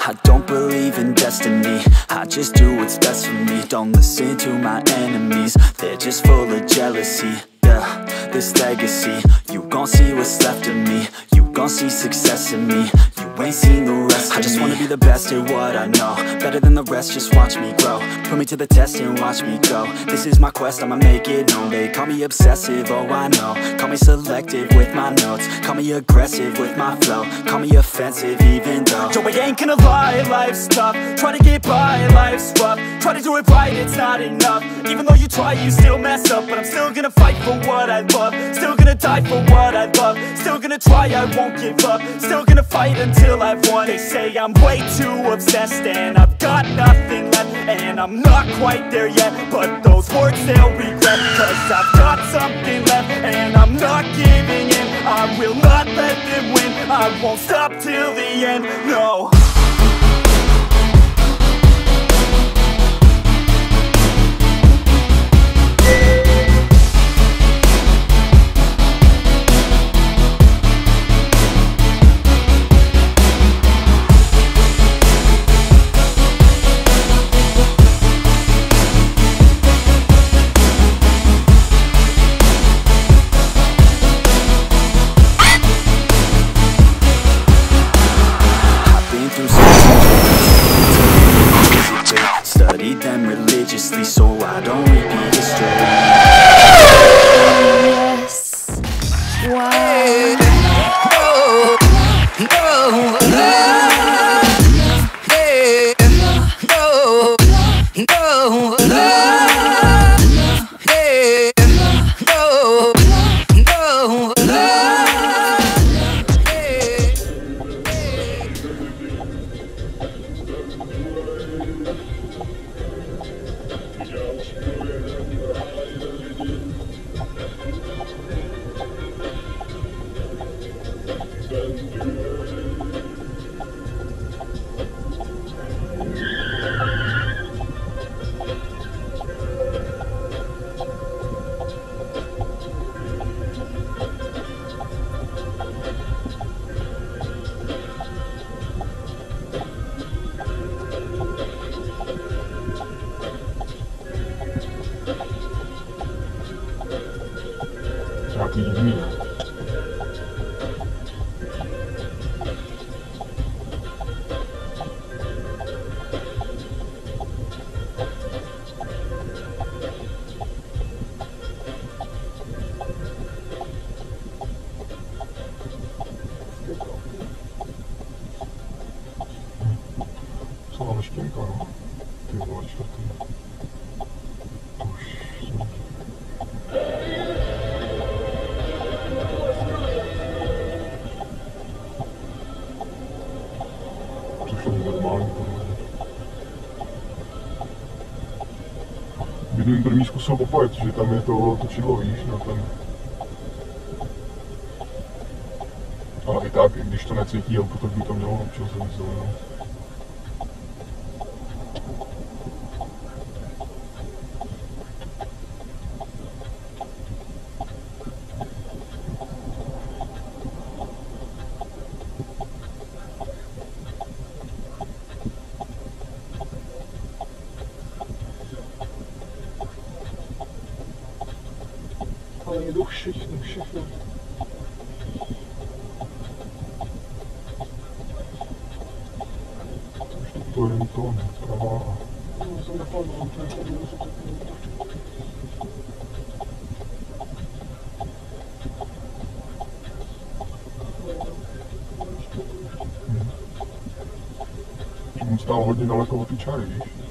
I don't believe in destiny, I just do what's best for me. Don't listen to my enemies, they're just full of jealousy. Yeah, this legacy, you gon' see what's left of me. You gon' see success in me, you ain't seen the rest of me. I just wanna be the best at what I know, better than the rest, just watch me grow. Put me to the test and watch me go. This is my quest, I'ma make it known. They call me obsessive, oh I know. Call me selective with my notes, call me aggressive with my flow. Call me offensive even though Joe, I ain't gonna lie, life's tough. Try to get by, life's rough. Try to do it right, it's not enough. Even though you try, you still mess up. But I'm still gonna fight for what I love. Still gonna die for what I love. Still gonna try, I won't give up. Still gonna fight until I've won. They say I'm way too obsessed and I've got nothing left. And I'm not quite there yet, but those words they'll regret. Cause I've got something left and I'm not giving in. I will not let them win, I won't stop till the end, no. Studied them religiously so I don't repeat history. Yes. Wow. Nějaký divný. Salami štěnka, no. Ty vole, čtvrtý. Kdybych první zkusil popojet, že tam je to točidlo, víš, no ten. Ale i tak, když to necítí auto, tak by to mělo občas víc zelenou. Ale jedu všechno. Už to je to pravá. On stál hodně daleko od té čáry, víš?